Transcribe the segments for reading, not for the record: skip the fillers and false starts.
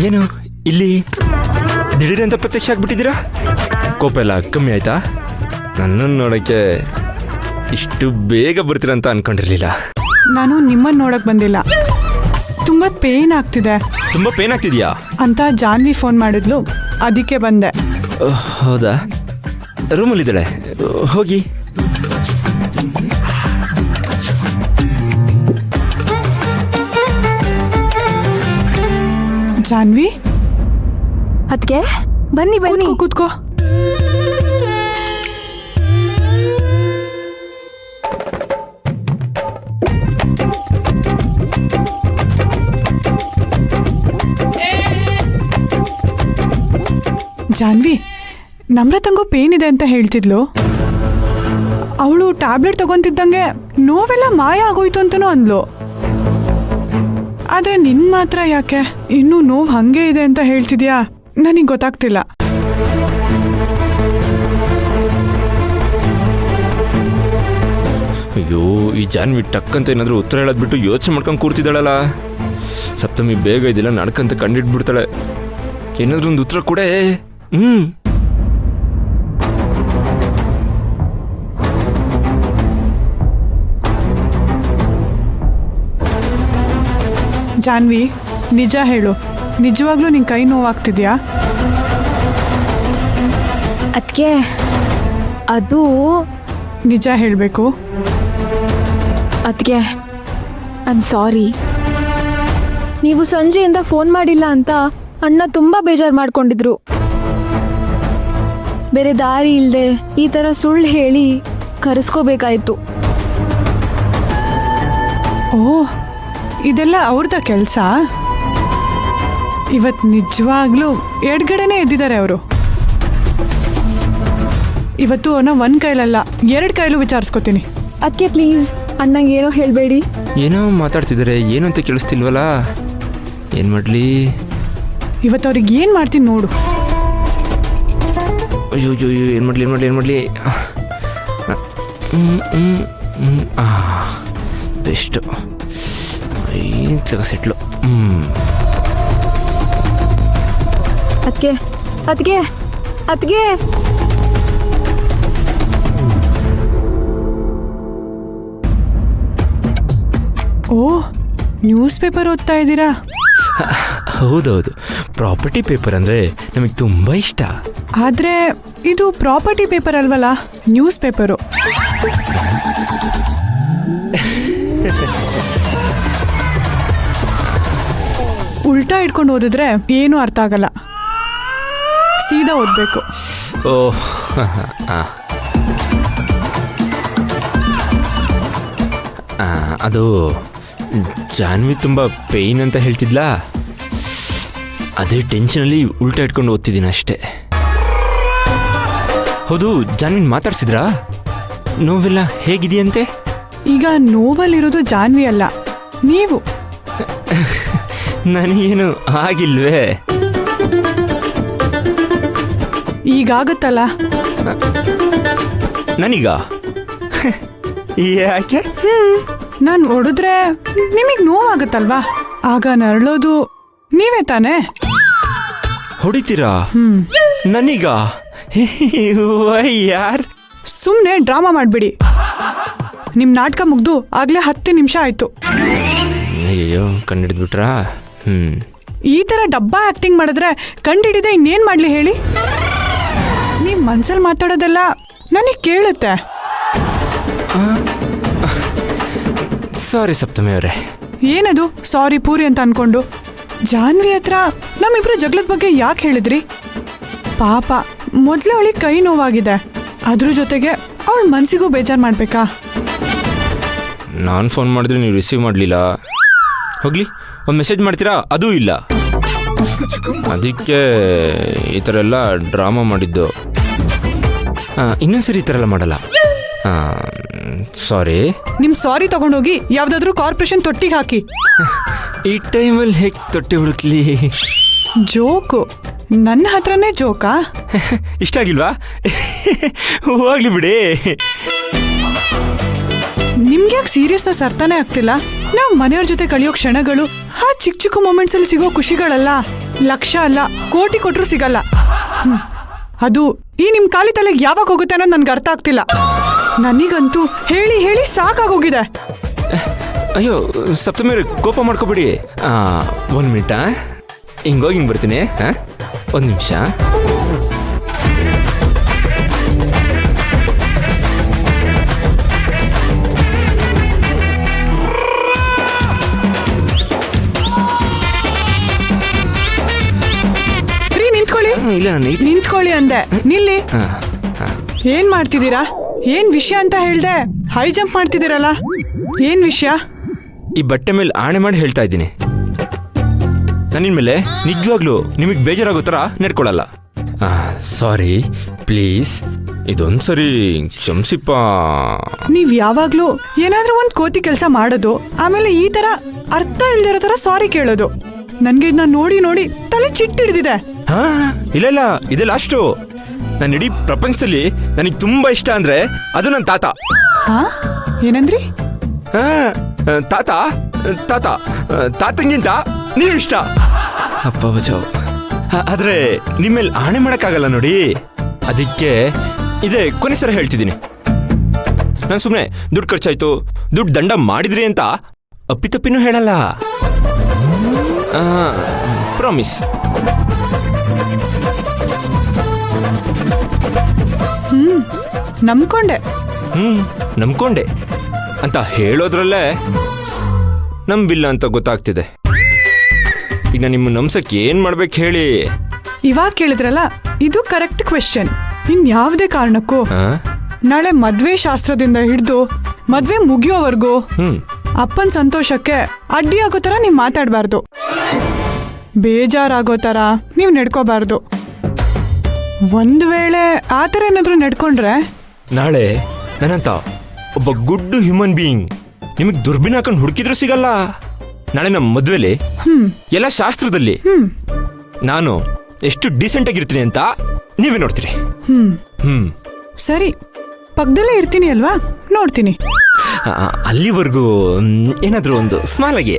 ಏನು ಇಲ್ಲಿ ದಿಢೀರಂತ ಪ್ರತ್ಯಕ್ಷ ಆಗ್ಬಿಟ್ಟಿದ್ದೀರಾ? ಕೋಪ ಎಲ್ಲ ಕಮ್ಮಿ ಆಯ್ತಾ? ನನ್ನನ್ನು ನೋಡೋಕ್ಕೆ ಇಷ್ಟು ಬೇಗ ಬರ್ತೀರಂತ ಅನ್ಕೊಂಡಿರ್ಲಿಲ್ಲ. ನಾನು ನಿಮ್ಮನ್ನು ನೋಡಕ್ ಬಂದಿಲ್ಲ. ತುಂಬಾ ಪೇನ್ ಆಗ್ತಿದೆ. ತುಂಬ ಪೇನ್ ಆಗ್ತಿದ್ಯಾ ಅಂತ ಜಾನ್ವಿ ಫೋನ್ ಮಾಡಿದ್ಲು, ಅದಕ್ಕೆ ಬಂದೆ. ಹೌದಾ? ರೂಮಲ್ಲಿದ್ದಾಳೆ, ಹೋಗಿ. ಜಾನ್ವಿ, ಅದಕ್ಕೆ ಬನ್ನಿ ಬನ್ನಿ ಕೂತ್ಕೋ. ಜಾನ್ವಿ, ನಮ್ರತಂಗೂ ಪೇನ್ ಇದೆ ಅಂತ ಹೇಳ್ತಿದ್ಲು. ಅವಳು ಟ್ಯಾಬ್ಲೆಟ್ ತಗೊಂತಿದ್ದಂಗೆ ನೋವೆಲ್ಲ ಮಾಯ ಆಗೋಯ್ತು ಅಂತನೂ ಅಂದ್ಲು. ಆದ್ರೆ ನಿನ್ ಮಾತ್ರ ಯಾಕೆ ಇನ್ನೂ ನೋವು ಹಂಗೆ ಇದೆ ಅಂತ ಹೇಳ್ತಿದ್ಯಾ? ನನಗೆ ಗೊತ್ತಾಗ್ತಿಲ್ಲ. ಅಯ್ಯೋ, ಈ ಜಾನ್ವಿ ಟಕ್ಕಂತ ಏನಾದರೂ ಉತ್ತರ ಹೇಳೋದು ಬಿಟ್ಟು ಯೋಚನೆ ಮಾಡ್ಕೊಂಡು ಕೂರ್ತಿದ್ದಾಳಲ್ಲ. ಸಪ್ತಮಿ ಬೇಗ ಇದಿಲ್ಲ ನಡ್ಕಂತ ಕಂಡಿಟ್ಬಿಡ್ತಾಳೆ. ಏನಾದ್ರೂ ಒಂದು ಉತ್ತರ ಕೊಡೆ. ಜಾನ್ವಿ, ನಿಜ ಹೇಳು, ನಿಜವಾಗ್ಲೂ ನಿನ್ ಕೈ ನೋವಾಗ್ತಿದ್ಯಾ? ಅದಕ್ಕೆ ಅದು ನಿಜ ಹೇಳಬೇಕು. ಅದಕ್ಕೆ ಐ ಆಮ್ ಸಾರಿ. ನೀವು ಸಂಜೆಯಿಂದ ಫೋನ್ ಮಾಡಿಲ್ಲ ಅಂತ ಅಣ್ಣ ತುಂಬಾ ಬೇಜಾರು ಮಾಡ್ಕೊಂಡಿದ್ರು. ಬೇರೆ ದಾರಿ ಇಲ್ಲದೆ ಈ ಥರ ಸುಳ್ಳು ಹೇಳಿ ಕರೆಸ್ಕೋಬೇಕಾಯ್ತು. ಓ, ಇದೆಲ್ಲ ಅವ್ರದ ಕೆಲಸ. ಇವತ್ತು ನಿಜವಾಗ್ಲೂ ಎಡ್ಗಡೆನೇ ಎದ್ದಿದ್ದಾರೆ ಅವರು. ಇವತ್ತು ಅವನ ಒಂದ್ ಕೈಲಲ್ಲ 2 ಕೈಲೂ ವಿಚಾರಿಸ್ಕೋತೀನಿ. ಅದಕ್ಕೆ ಪ್ಲೀಸ್ ಅಣ್ಣಂಗೆ ಏನೋ ಹೇಳಬೇಡಿ. ಏನೋ ಮಾತಾಡ್ತಿದ್ದಾರೆ, ಏನು ಅಂತ ಕೇಳಿಸ್ತಿಲ್ವಲ್ಲ. ಏನು ಮಾಡಲಿ? ಇವತ್ತು ಅವ್ರಿಗೆ ಏನು ಮಾಡ್ತೀನಿ ನೋಡು. ಅಯ್ಯೋ ಅಯ್ಯೋ, ಏನು ಮಾಡಲಿ ಬೆಸ್ಟು ಸೆಟ್ಲು. ಅದಕ್ಕೆ ಅದಕ್ಕೆ ಅದಕ್ಕೆ ಓ, ನ್ಯೂಸ್ ಪೇಪರ್ ಓದ್ತಾ ಇದ್ದೀರಾ? ಹೌದೌದು, ಪ್ರಾಪರ್ಟಿ ಪೇಪರ್ ಅಂದರೆ ನಮಗೆ ತುಂಬ ಇಷ್ಟ. ಆದರೆ ಇದು ಪ್ರಾಪರ್ಟಿ ಪೇಪರ್ ಅಲ್ವಲ್ಲ, ನ್ಯೂಸ್ ಪೇಪರು. ಉಲ್ಟಾ ಇಟ್ಕೊಂಡು ಓದಿದ್ರೆ ಏನೂ ಅರ್ಥ ಆಗಲ್ಲ. ಸೀದಾ ಓದಬೇಕು. ಓಹ್, ಅದು ಜಾನ್ವಿ ತುಂಬ ಪೇಯ್ನ್ ಅಂತ ಹೇಳ್ತಿದ್ಲಾ, ಅದೇ ಟೆನ್ಷನಲ್ಲಿ ಉಲ್ಟಾ ಇಟ್ಕೊಂಡು ಓದ್ತಿದ್ದೀನಿ ಅಷ್ಟೇ. ಹೌದು, ಜಾನ್ವಿನ್ ಮಾತಾಡ್ಸಿದ್ರಾ? ನೋವೆಲ್ಲ ಹೇಗಿದೆಯಂತೆ? ಈಗ ನೋವಲ್ಲಿರೋದು ಜಾನ್ವಿ ಅಲ್ಲ, ನೀವು. ನನಗೇನು ಆಗಿಲ್ವೇ? ಈಗಾಗತ್ತಲ್ಲ. ನನಗ ಯಾಕೆ? ನಾನು ಹೊಡೆದ್ರೆ ನಿಮಗೆ ನೋವಾಗತ್ತಲ್ವಾ? ಆಗ ನರಳೋದು ನೀವೇ ತಾನೇ. ಹೊಡಿತೀರಾ ನನಗ? ಯಾರ್? ಸುಮ್ಮನೆ ಡ್ರಾಮಾ ಮಾಡಬೇಡಿ. ನಿಮ್ಮ ನಾಟಕ ಮುಗ್ದು ಆಗ್ಲೇ 10 ನಿಮಿಷ ಆಯ್ತು. ಅಯ್ಯೋ, ಕಂಡಿಡ್ಬಿಟ್ರಾ? ಈ ಥರ ಡಬ್ಬಾ ಆಕ್ಟಿಂಗ್ ಮಾಡಿದ್ರೆ ಕಂಡಿಡಿದೆ ಇನ್ನೇನು ಮಾಡಲಿ ಹೇಳಿ? ನೀವು ಮನ್ಸಲ್ಲಿ ಮಾತಾಡೋದೆಲ್ಲ ನನಗೆ ಕೇಳುತ್ತೆ. ಸಾರಿ ಸಪ್ತಮಿ ಅವರೇ. ಏನದು ಸಾರಿ ಪೂರಿ ಅಂತ ಅನ್ಕೊಂಡು? ಜಾನ್ವಿ ಹತ್ರ ನಮ್ಮಿಬ್ರು ಜಗಳದ ಬಗ್ಗೆ ಯಾಕೆ ಹೇಳಿದ್ರಿ? ಪಾಪ, ಮೊದಲೇ ಅವಳಿಗೆ ಕೈ ನೋವಾಗಿದೆ, ಅದ್ರ ಜೊತೆಗೆ ಅವಳ ಮನಸ್ಸಿಗೂ ಬೇಜಾರು ಮಾಡಬೇಕಾ? ನಾನು ಫೋನ್ ಮಾಡಿದ್ರೆ ನೀವು ರಿಸೀವ್ ಮಾಡಲಿಲ್ಲ. ಹೋಗ್ಲಿ, ಒಂದು ಮೆಸೇಜ್ ಮಾಡ್ತೀರಾ? ಅದೂ ಇಲ್ಲ. ಅದಕ್ಕೆ ಈ ಥರ ಎಲ್ಲ ಡ್ರಾಮಾ ಮಾಡಿದ್ದು. ಇನ್ನೊಂದ್ಸರಿ ಈ ಥರ ಎಲ್ಲ ಮಾಡಲ್ಲ. ಸಾರಿ. ನಿಮ್ಮ ಸಾರಿ ತಗೊಂಡೋಗಿ ಯಾವುದಾದ್ರೂ ಕಾರ್ಪೊರೇಷನ್ ತೊಟ್ಟಿಗೆ ಹಾಕಿ. ಈ ಟೈಮಲ್ಲಿ ಹೇಗೆ ತೊಟ್ಟಿ ಹುಡುಕ್ಲಿ? ಜೋಕು, ನನ್ನ ಹತ್ರನೇ ಜೋಕಾ? ಇಷ್ಟ ಆಗಿಲ್ವಾ? ಹೋಗ್ಲಿ ಬಿಡಿ. ನಿಮ್ಗೆ ಯಾಕೆ ಸೀರಿಯಸ್ನೆಸ್ ಅರ್ಥನೇ ಆಗ್ತಿಲ್ಲ? ನಾವು ಮನೆಯವ್ರ ಜೊತೆ ಕಳೆಯೋ ಕ್ಷಣಗಳು, ಆ ಚಿಕ್ಕ ಚಿಕ್ಕ ಮೊಮೆಂಟ್ಸ್ ಅಲ್ಲಿ ಸಿಗೋ ಖುಷಿಗಳಲ್ಲ, ಲಕ್ಷ ಅಲ್ಲ, ಕೋಟಿ ಕೊಟ್ರು ಸಿಗಲ್ಲ. ಅದು ಈ ನಿಮ್ ಖಾಲಿ ತಲೆಗೆ ಯಾವಾಗ ಹೋಗುತ್ತೆ ಅನ್ನೋದು ನನ್ಗೆ ಅರ್ಥ ಆಗ್ತಿಲ್ಲ. ನನಗಂತೂ ಹೇಳಿ ಹೇಳಿ ಸಾಕಾಗೋಗಿದೆ. ಅಯ್ಯೋ ಸಪ್ತಮಿ ಅವ್ರೆ, ಕೋಪ ಮಾಡ್ಕೊಬಿಡಿ. 1 ಮಿನಿಟ, ಹಿಂಗೋಗಿ ಹಿಂಗೆ ಬರ್ತೀನಿ. 1 ನಿಮಿಷ. ಇಲ್ಲ ನಿಂತ್ಕೊಳ್ಳಿ ಅಂದೆ. ನಿಲ್ಲಿ. ಏನ್ ಮಾಡ್ತಿದ್ದೀರಾ? ಏನ್ ವಿಷಯ ಅಂತ ಹೇಳ್ದೆ ಹೈ ಜಂಪ್ ಮಾಡ್ತಿದ್ದೀರಲ್ಲ, ಏನ್ ವಿಷಯ? ಈ ಬಟ್ಟೆ ಮೇಲೆ ಆಣೆ ಮಾಡಿ ಹೇಳ್ತಾ ಇದ್ದೀನಿ, ನಾನಿನ್ ಮೇಲೆ ನಿಜವಾಗ್ಲೂ ನಿಮಗೆ ಬೇಜಾರಾಗೋ ಥರ ನಡ್ಕೊಳ್ಳಲ್ಲ. Sorry please, ಇದೊಂದ್ಸರಿ ಕ್ಷಮಿಸಿಪ್ಪ. ನೀವ್ ಯಾವಾಗ್ಲೂ ಏನಾದ್ರೂ ಒಂದ್ ಕೋತಿ ಕೆಲಸ ಮಾಡೋದು, ಆಮೇಲೆ ಈ ತರ ಅರ್ಥ ಇಲ್ದಿರೋ ತರ ಸಾರಿ ಕೇಳೋದು. ನನ್ಗೆ ಇದನ್ನ ನೋಡಿ ನೋಡಿ ತಲೆ ಚಿಟ್ಟಿಡ್ದಿದೆ. ಇಲ್ಲ ಇಲ್ಲ, ಇದೆ ಲಾಸ್ಟು. ನಾನು ಇಡೀ ಪ್ರಪಂಚದಲ್ಲಿ ನನಗೆ ತುಂಬಾ ಇಷ್ಟ ಅಂದ್ರೆ ಅದು ನನ್ನ ತಾತ. ಏನಂದ್ರಿ? ತಾತ ತಾತ ತಾತಂಗಿಂತ ನೀವು ಇಷ್ಟ. ಅಪ್ಪ ಬಚಾವ್. ಆದ್ರೆ ನಿಮ್ಮೇಲೆ ಆಣೆ ಮಾಡಕ್ಕಾಗಲ್ಲ ನೋಡಿ, ಅದಕ್ಕೆ ಇದೇ ಕೊನೆ ಸಲ ಹೇಳ್ತಿದ್ದೀನಿ. ನಾನು ಸುಮ್ಮನೆ ದುಡ್ಡು ಖರ್ಚಾಯ್ತು, ದುಡ್ಡು ದಂಡ ಮಾಡಿದ್ರಿ ಅಂತ ಅಪ್ಪಿತಪ್ಪಿನೂ ಹೇಳಲ್ಲ. ಪ್ರಾಮಿಸ್. ನಂಬ್ಕೊಂಡೆ ಅಂತ ಹೇಳೋದ್ರಲ್ಲೇ ನಂಬಿಲ್ಲ ಅಂತ ಗೊತ್ತಾಗ್ತಿದೆ. ಈಗ ನಾನು ನಿಮ್ಮ ನಂಬ್ಸಕ್ಕೆ ಏನ್ ಮಾಡ್ಬೇಕು ಹೇಳಿ? ಇವಾಗ ಕೇಳಿದ್ರಲ್ಲ, ಇದು ಕರೆಕ್ಟ್ ಕ್ವೆಶ್ಚನ್. ಇನ್ಯಾವುದೇ ಕಾರಣಕ್ಕೂ ನಾಳೆ ಮದ್ವೆ ಶಾಸ್ತ್ರದಿಂದ ಹಿಡಿದು ಮದ್ವೆ ಮುಗಿಯೋವರೆಗೂ ಅಪ್ಪನ ಸಂತೋಷಕ್ಕೆ ಅಡ್ಡಿ ಆಗೋ ತರ ನೀವು ಮಾತಾಡಬಾರ್ದು, ಬೇಜಾರಾಗೋ ತರ ನೀವು ನಡ್ಕೋಬಾರ್ದು. ಒಂದ್ ವೇಳೆ ಆ ಥರ ಏನಾದ್ರೂ ನಡ್ಕೊಂಡ್ರೆ ನಾಳೆ ನನ್ನಂತ ಒಬ್ಬ ಗುಡ್ ಹ್ಯೂಮನ್ ಬೀಯಿಂಗ್ ನಿಮಗೆ ದುರ್ಬಿನ್ ಹಾಕೊಂಡು ಹುಡುಕಿದ್ರು ಸಿಗಲ್ಲ. ನಾಳೆ ನಮ್ಮ ಮದ್ವೆಲಿ ಎಲ್ಲ ಶಾಸ್ತ್ರದಲ್ಲಿ ನಾನು ಎಷ್ಟು ಡೀಸೆಂಟ್ ಆಗಿರ್ತೀನಿ ಅಂತ ನೀವೇ ನೋಡ್ತೀರಿ. ಸರಿ, ಪಕ್ಕದಲ್ಲೇ ಇರ್ತೀನಿ ಅಲ್ವಾ, ನೋಡ್ತೀನಿ. ಅಲ್ಲಿವರೆಗೂ ಏನಾದರೂ ಒಂದು ಸ್ಮಾಲ್ ಆಗಿ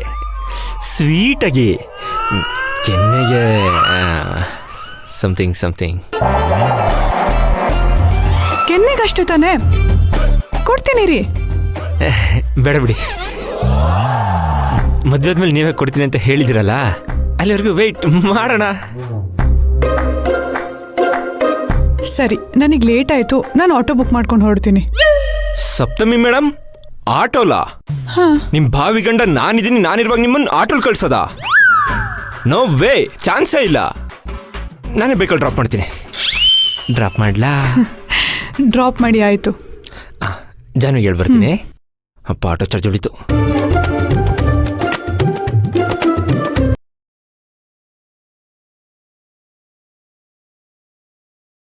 ಸ್ವೀಟ್ ಆಗಿ ಕೆನ್ನೆಗೆ ಸಮಥಿಂಗ್ ಸಮಥಿಂಗ್. ಕೆನ್ನೆಗಷ್ಟೇ ತಾನೆ, ಕೊಡ್ತೀನಿ ರೀ. ಬೇಡ ಬಿಡಿ, ಮದುವೆ ಆದ್ಮೇಲೆ ನೀವೇ ಕೊಡ್ತೀನಿ ಅಂತ ಹೇಳಿದಿರಲ್ಲ, ಅಲ್ಲಿವರೆಗೂ ವೆಯ್ಟ್ ಮಾಡೋಣ. ಸರಿ, ನನಗೆ ಲೇಟ್ ಆಯ್ತು, ನಾನು ಆಟೋ ಬುಕ್ ಮಾಡ್ಕೊಂಡು ಹೊರಡ್ತೀನಿ. ಸಪ್ತಮಿ ಮೇಡಮ್, ಆಟೋಲಾ? ನಿಮ್ ಭಾವಿ ಗಂಡ ನಾನಿದ್ದೀನಿ, ನಾನಿರುವಾಗ ನಿಮ್ಮನ್ನು ಆಟೋಲ್ ಕಳ್ಸೋದಾ? ನೋ ವೇ, ಚಾನ್ಸೇ ಇಲ್ಲ. ನಾನೇ ಬೇಕಾದ್ರೆ ಡ್ರಾಪ್ ಮಾಡ್ತೀನಿ. ಡ್ರಾಪ್ ಮಾಡ್ಲಾ? ಡ್ರಾಪ್ ಮಾಡಿ ಆಯ್ತು. ಜಾನ್ವಿಗೆ ಹೇಳಿ ಬರ್ತೀನಿ. ಅಪ್ಪ ಆಟೋ ಚಾರ್ಜ್ ಹೊಡಿತು.